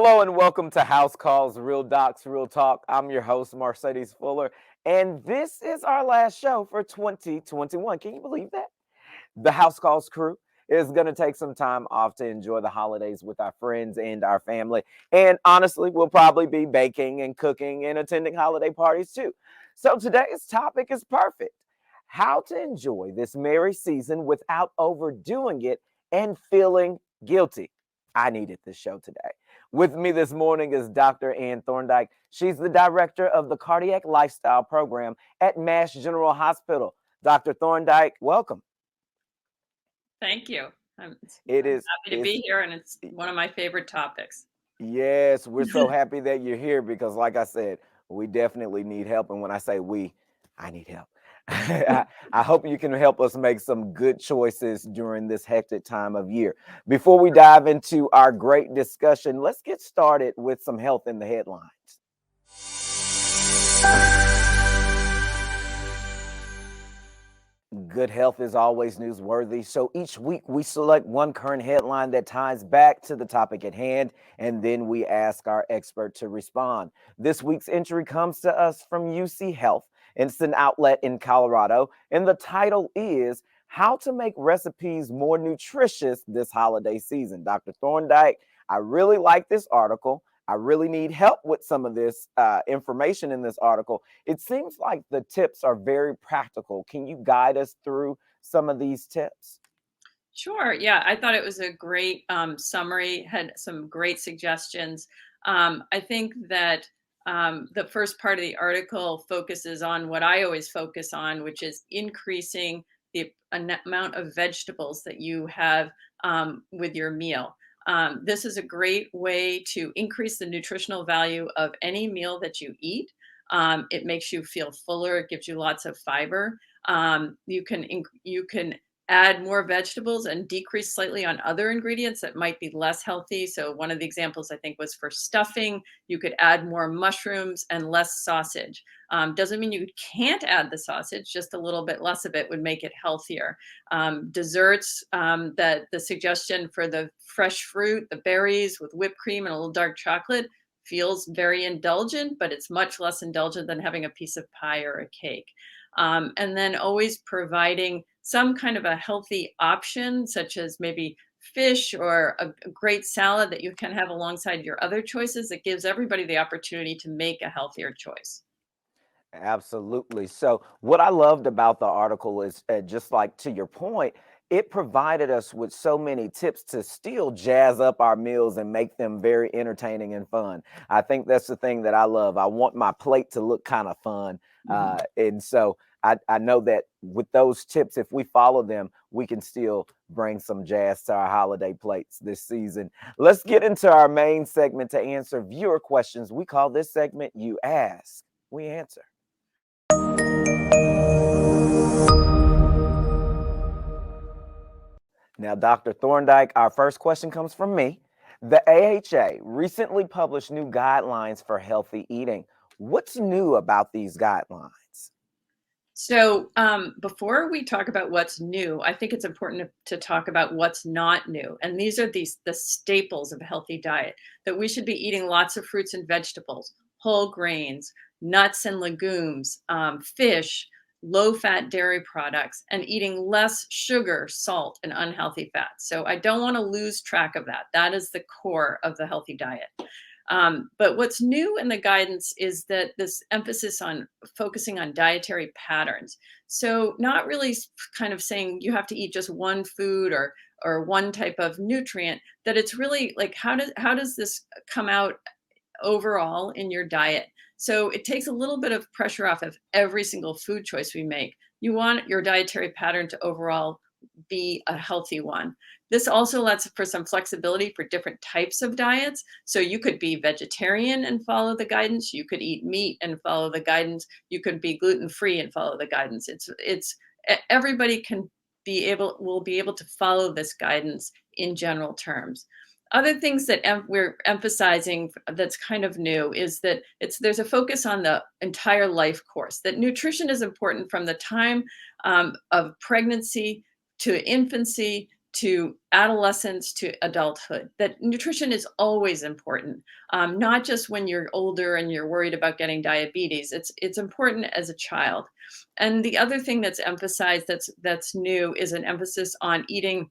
Hello and welcome to House Calls, Real Docs, Real Talk. I'm your host, Mercedes Fuller, and this is our last show for 2021. Can you believe that? The House Calls crew is going to take some time off to enjoy the holidays with our friends and our family. And honestly, we'll probably be baking and cooking and attending holiday parties too. So today's topic is perfect: how to enjoy this merry season without overdoing it and feeling guilty. I needed this show today. With me this morning is Dr. Ann Thorndike. She's the director of the Cardiac Lifestyle Program at Mass General Hospital. Dr. Thorndike, welcome. Thank you. I'm It is, happy to it's, be here, and it's one of my favorite topics. yes, we're so happy that you're here because, like I said, we definitely need help. And when I say we, I need help. I hope you can help us make some good choices during this hectic time of year. Before we dive into our great discussion, let's get started with some health in the headlines. Good health is always newsworthy, so each week we select one current headline that ties back to the topic at hand, and then we ask our expert to respond. This week's entry comes to us from UC Health. It's an outlet in Colorado, and the title is How to Make Recipes More Nutritious This Holiday Season. Dr. Thorndike, I really like this article. I really need help with some of this information in this article. It seems like the tips are very practical. Can you guide us through some of these tips? Sure. Yeah, I thought it was a great summary, had some great suggestions. I think that the first part of the article focuses on what I always focus on, which is increasing the amount of vegetables that you have with your meal. This is a great way to increase the nutritional value of any meal that you eat. It makes you feel fuller. It gives you lots of fiber. You can add more vegetables and decrease slightly on other ingredients that might be less healthy. So one of the examples I think was for stuffing. You could add more mushrooms and less sausage. Doesn't mean you can't add the sausage, just a little bit less of it would make it healthier. Desserts, that the suggestion for the fresh fruit, the berries with whipped cream and a little dark chocolate feels very indulgent, but it's much less indulgent than having a piece of pie or a cake. And then always providing some kind of a healthy option, such as maybe fish or a great salad that you can have alongside your other choices. That gives everybody the opportunity to make a healthier choice. Absolutely. So, what I loved about the article is just like to your point, it provided us with so many tips to still jazz up our meals and make them very entertaining and fun. I think that's the thing that I love. I want my plate to look kind of fun. Mhm. And so, I know that with those tips, if we follow them, we can still bring some jazz to our holiday plates this season. Let's get into our main segment to answer viewer questions. We call this segment You Ask, We Answer. Now, Dr. Thorndike, our first question comes from me. The AHA recently published new guidelines for healthy eating. What's new about these guidelines? So, before we talk about what's new, I think it's important to talk about what's not new. And these are the staples of a healthy diet, that we should be eating lots of fruits and vegetables, whole grains, nuts and legumes, fish, low fat dairy products, and eating less sugar, salt, and unhealthy fats. So, I don't want to lose track of that. That is the core of the healthy diet. But what's new in the guidance is that this emphasis on focusing on dietary patterns. So not really kind of saying you have to eat just one food or one type of nutrient. That it's really like how does this come out overall in your diet? So it takes a little bit of pressure off of every single food choice we make. You want your dietary pattern to overall be a healthy one. This also allows for some flexibility for different types of diets. So you could be vegetarian and follow the guidance. You could eat meat and follow the guidance. You could be gluten free and follow the guidance. Everybody can will be able to follow this guidance in general terms. Other things that we're emphasizing that's kind of new is that there's a focus on the entire life course. That nutrition is important from the time of pregnancy to infancy to adolescence to adulthood, that nutrition is always important, not just when you're older and you're worried about getting diabetes. It's important as a child. And the other thing that's emphasized that's new is an emphasis on eating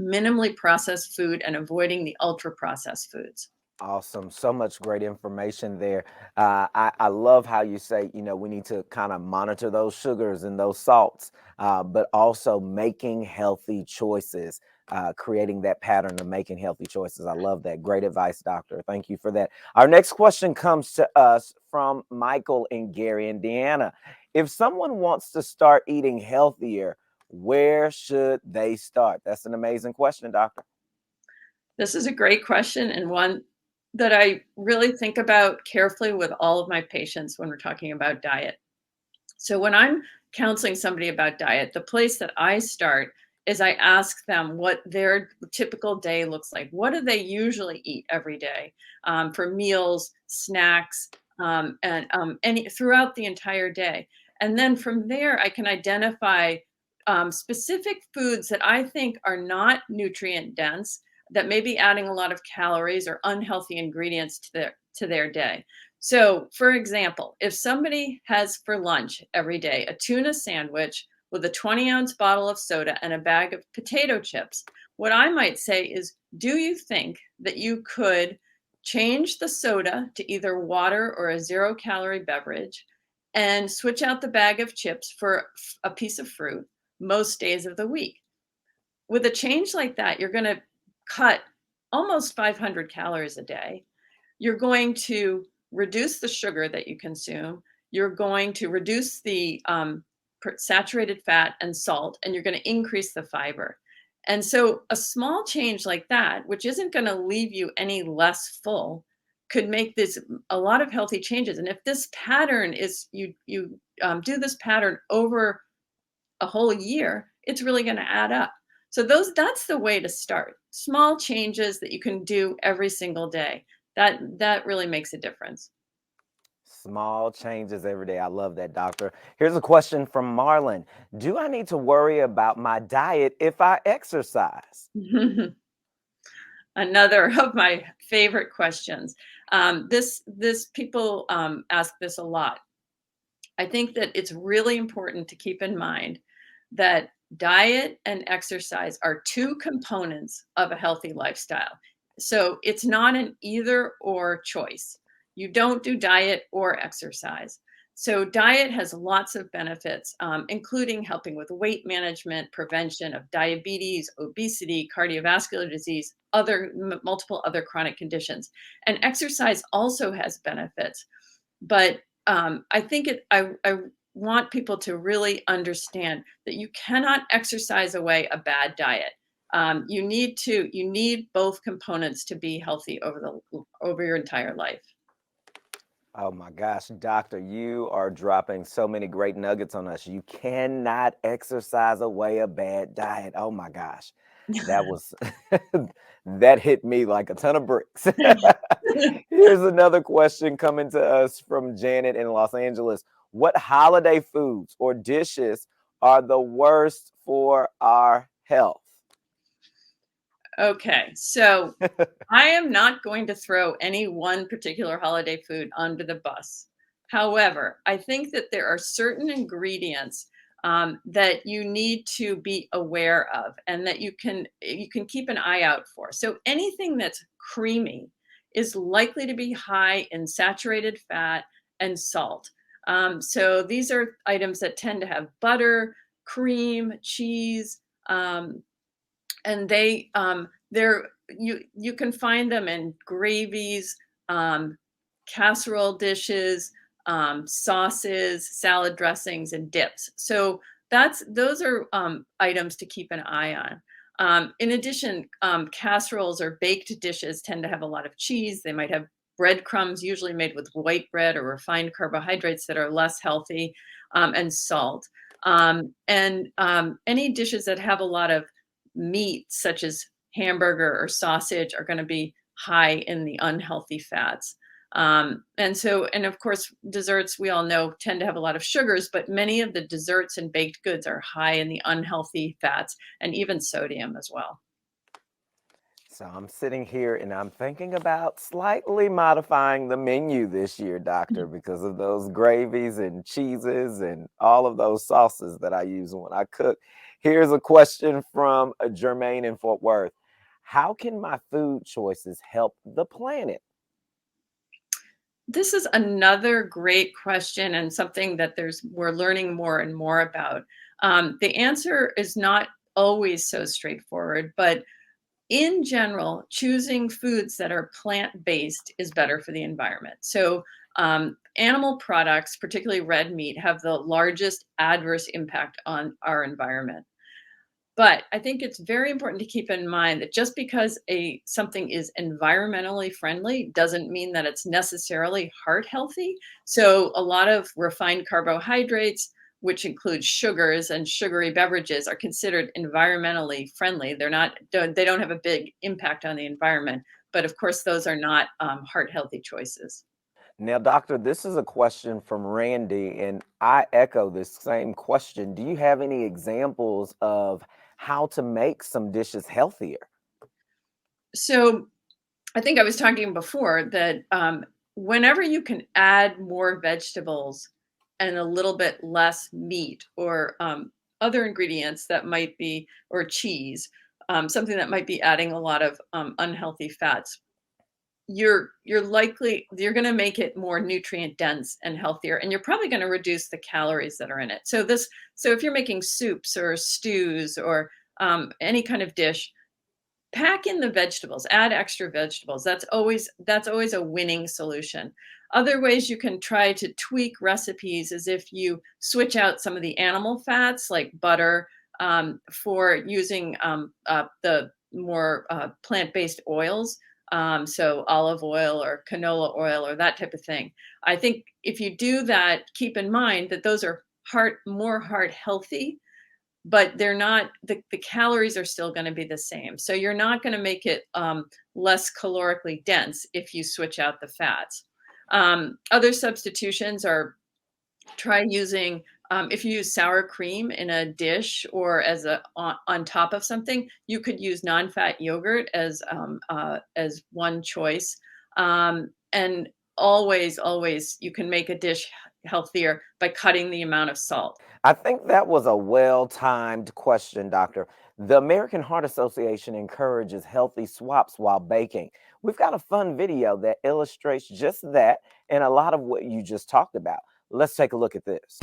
minimally processed food and avoiding the ultra processed foods. Awesome. So much great information there. I love how you say, we need to kind of monitor those sugars and those salts, but also making healthy choices, creating that pattern of making healthy choices. I love that. Great advice, doctor. Thank you for that. Our next question comes to us from Michael in Gary, Indiana. If someone wants to start eating healthier, where should they start? That's an amazing question, doctor. This is a great question, and one that I really think about carefully with all of my patients when we're talking about diet. So when I'm counseling somebody about diet, the place that I start is I ask them what their typical day looks like. What do they usually eat every day, for meals, snacks, and any throughout the entire day? And then from there, I can identify specific foods that I think are not nutrient dense, that may be adding a lot of calories or unhealthy ingredients to their day. So, for example, if somebody has for lunch every day a tuna sandwich with a 20-ounce bottle of soda and a bag of potato chips, what I might say is, do you think that you could change the soda to either water or a zero-calorie beverage and switch out the bag of chips for a piece of fruit most days of the week? With a change like that, you're going to cut almost 500 calories a day. You're going to reduce the sugar that you consume. You're going to reduce the saturated fat and salt, and you're going to increase the fiber. And so a small change like that, which isn't going to leave you any less full, could make this a lot of healthy changes. And if this pattern is you do this pattern over a whole year, it's really going to add up. So that's the way to start. Small changes that you can do every single day. That really makes a difference. Small changes every day. I love that, doctor. Here's a question from Marlon. Do I need to worry about my diet if I exercise? Another of my favorite questions. This people ask this a lot. I think that it's really important to keep in mind that diet and exercise are two components of a healthy lifestyle. So it's not an either or choice. You don't do diet or exercise. So diet has lots of benefits, including helping with weight management, prevention of diabetes, obesity, cardiovascular disease, multiple other chronic conditions. And exercise also has benefits, but I think I want people to really understand that you cannot exercise away a bad diet. You need both components to be healthy over your entire life. Oh my gosh, doctor, you are dropping so many great nuggets on us. You cannot exercise away a bad diet. Oh my gosh. That was that hit me like a ton of bricks. Here's another question coming to us from Janet in Los Angeles. What holiday foods or dishes are the worst for our health? Okay, so I am not going to throw any one particular holiday food under the bus. However, I think that there are certain ingredients that you need to be aware of, and that you can keep an eye out for. So anything that's creamy is likely to be high in saturated fat and salt. So these are items that tend to have butter, cream, cheese. And you can find them in gravies, casserole dishes, sauces, salad dressings, and dips. So those are items to keep an eye on. In addition, casseroles or baked dishes tend to have a lot of cheese. They might have breadcrumbs, usually made with white bread or refined carbohydrates that are less healthy, and salt. And any dishes that have a lot of meat, such as hamburger or sausage, are going to be high in the unhealthy fats. And of course, desserts, we all know, tend to have a lot of sugars, but many of the desserts and baked goods are high in the unhealthy fats and even sodium as well. So I'm sitting here and I'm thinking about slightly modifying the menu this year, doctor, because of those gravies and cheeses and all of those sauces that I use when I cook. Here's a question from a Jermaine in Fort Worth. How can my food choices help the planet? This is another great question and something that we're learning more and more about. The answer is not always so straightforward, but in general, choosing foods that are plant-based is better for the environment. So, animal products, particularly red meat, have the largest adverse impact on our environment. But I think it's very important to keep in mind that just because something is environmentally friendly doesn't mean that it's necessarily heart healthy. So a lot of refined carbohydrates, which include sugars and sugary beverages, are considered environmentally friendly. They don't have a big impact on the environment. But of course, those are not heart healthy choices. Now, doctor, this is a question from Randy, and I echo this same question. Do you have any examples of how to make some dishes healthier? So I think I was talking before that whenever you can add more vegetables and a little bit less meat or other ingredients that might be, or cheese, something that might be adding a lot of unhealthy fats, you're going to make it more nutrient dense and healthier, and you're probably going to reduce the calories that are in it. So if you're making soups or stews or any kind of dish, pack in the vegetables, add extra vegetables. That's always a winning solution. Other ways you can try to tweak recipes is if you switch out some of the animal fats like butter for using the more plant-based oils. So olive oil or canola oil or that type of thing. I think if you do that, keep in mind that those are more heart healthy, but they're not the calories are still going to be the same. So you're not going to make it less calorically dense if you switch out the fats. Other substitutions are try using if you use sour cream in a dish or on top of something, you could use non-fat yogurt as one choice. And always, you can make a dish healthier by cutting the amount of salt. I think that was a well-timed question, doctor. The American Heart Association encourages healthy swaps while baking. We've got a fun video that illustrates just that and a lot of what you just talked about. Let's take a look at this.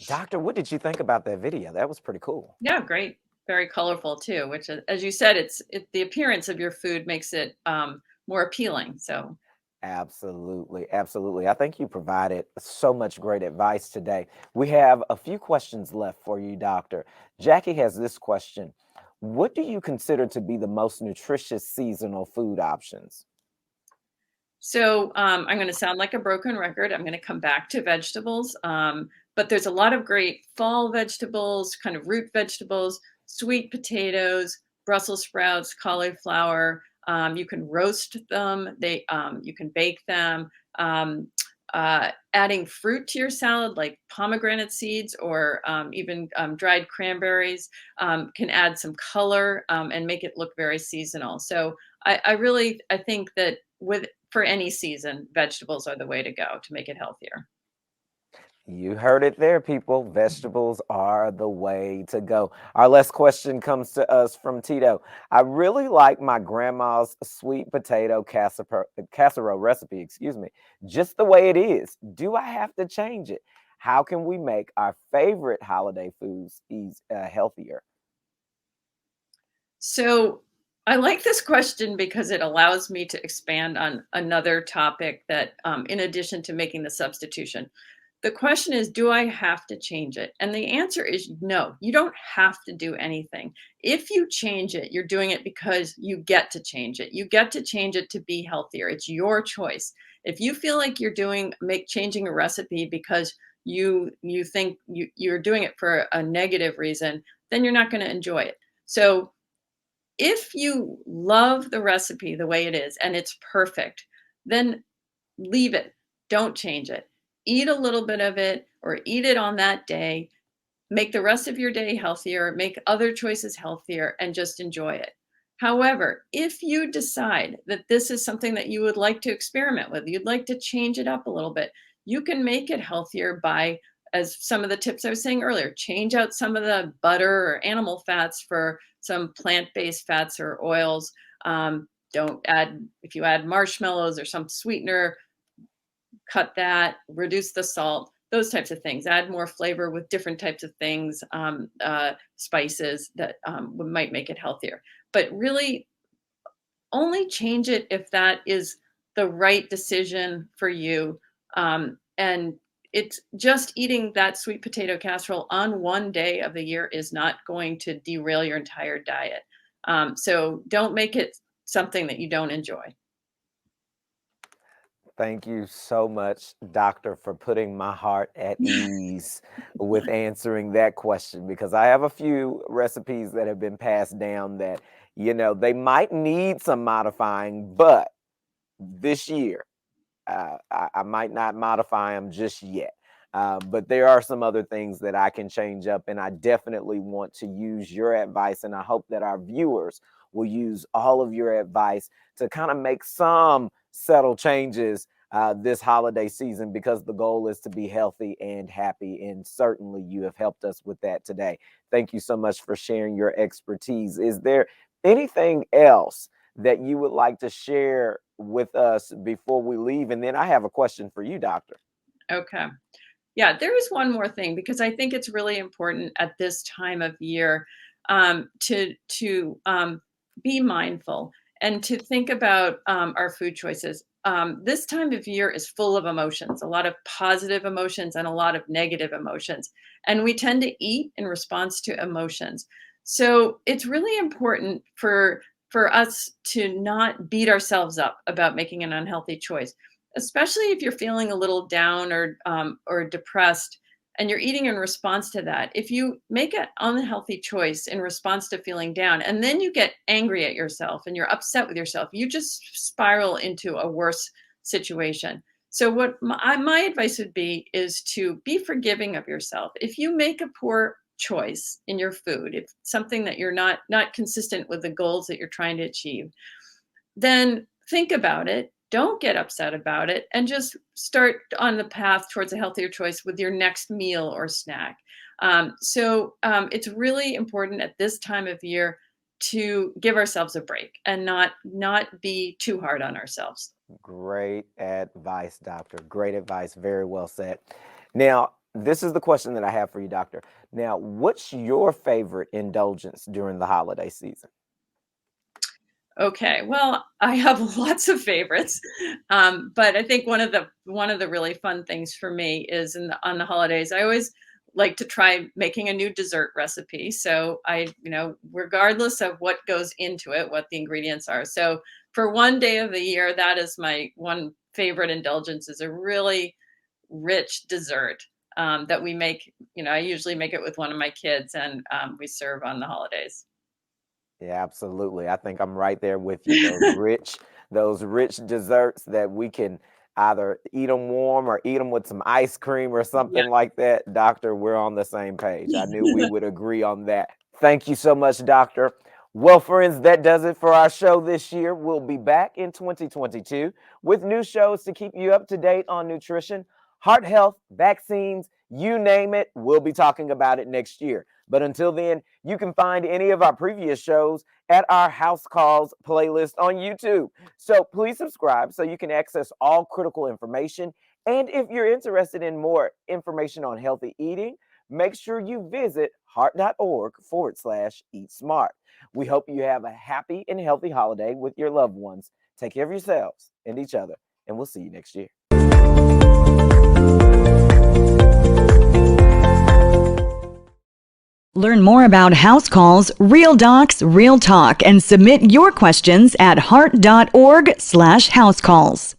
Doctor, what did you think about that video? That was pretty cool. Yeah, great. Very colorful too, which as you said, the appearance of your food makes it more appealing. So Absolutely, absolutely. I think you provided so much great advice today. We have a few questions left for you, doctor. Jackie has this question. What do you consider to be the most nutritious seasonal food options? I'm going to sound like a broken record. I'm going to come back to vegetables. But there's a lot of great fall vegetables, kind of root vegetables, sweet potatoes, Brussels sprouts, cauliflower. You can roast them. You can bake them. Adding fruit to your salad, like pomegranate seeds or even dried cranberries, can add some color and make it look very seasonal. So I think that for any season, vegetables are the way to go to make it healthier. You heard it there, people. Vegetables are the way to go. Our last question comes to us from Tito. I really like my grandma's sweet potato casserole recipe, excuse me, just the way it is. Do I have to change it? How can we make our favorite holiday foods healthier? So I like this question because it allows me to expand on another topic that, in addition to making the substitution. The question is, do I have to change it? And the answer is no, you don't have to do anything. If you change it, you're doing it because you get to change it. You get to change it to be healthier. It's your choice. If you feel like you're changing a recipe because you think you're doing it for a negative reason, then you're not going to enjoy it. So if you love the recipe the way it is and it's perfect, then leave it. Don't change it. Eat a little bit of it or eat it on that day. Make the rest of your day healthier, make other choices healthier, and just enjoy it. However, if you decide that this is something that you would like to experiment with, you'd like to change it up a little bit, you can make it healthier by, as some of the tips I was saying earlier, change out some of the butter or animal fats for some plant-based fats or oils. Don't add, if you add marshmallows or some sweetener, cut that, reduce the salt, those types of things. Add more flavor with different types of things, spices that might make it healthier. But really, only change it if that is the right decision for you. And it's just eating that sweet potato casserole on one day of the year is not going to derail your entire diet. So don't make it something that you don't enjoy. Thank you so much, Doctor, for putting my heart at ease with answering that question, because I have a few recipes that have been passed down that, they might need some modifying, but this year, I might not modify them just yet. But there are some other things that I can change up, and I definitely want to use your advice. And I hope that our viewers will use all of your advice to kind of make some subtle changes this holiday season, because the goal is to be healthy and happy. And certainly you have helped us with that today. Thank you so much for sharing your expertise. Is there anything else that you would like to share with us before we leave? And then I have a question for you, Doctor. Okay. Yeah, there is one more thing, because I think it's really important at this time of year, to be mindful and to think about our food choices. This time of year is full of emotions, a lot of positive emotions and a lot of negative emotions, and we tend to eat in response to emotions. So it's really important for us to not beat ourselves up about making an unhealthy choice, especially if you're feeling a little down or depressed and you're eating in response to that. If you make an unhealthy choice in response to feeling down and then you get angry at yourself and you're upset with yourself, you just spiral into a worse situation. So what my advice would be is to be forgiving of yourself. If you make a poor choice in your food, if something that you're not consistent with the goals that you're trying to achieve, then think about it. Don't get upset about it, and just start on the path towards a healthier choice with your next meal or snack. It's really important at this time of year to give ourselves a break and not be too hard on ourselves. Great advice, Doctor. Great advice. Very well said. Now, this is the question that I have for you, Doctor. Now, what's your favorite indulgence during the holiday season? Okay, well, I have lots of favorites, but I think one of the really fun things for me is on the holidays. I always like to try making a new dessert recipe. So regardless of what goes into it, what the ingredients are. So for one day of the year, that is my one favorite indulgence, is a really rich dessert that we make. I usually make it with one of my kids, and we serve on the holidays. Yeah, absolutely. I think I'm right there with you. Those rich desserts that we can either eat them warm or eat them with some ice cream or Yeah. something like that. Doctor, we're on the same page. I knew we would agree on that. Thank you so much, Doctor. Well, friends, that does it for our show this year. We'll be back in 2022 with new shows to keep you up to date on nutrition, heart health, vaccines, you name it. We'll be talking about it next year. But until then, you can find any of our previous shows at our House Calls playlist on YouTube. So please subscribe so you can access all critical information. And if you're interested in more information on healthy eating, make sure you visit heart.org/eat smart. We hope you have a happy and healthy holiday with your loved ones. Take care of yourselves and each other, and we'll see you next year. Learn more about House Calls, Real Docs, Real Talk, and submit your questions at heart.org/housecalls.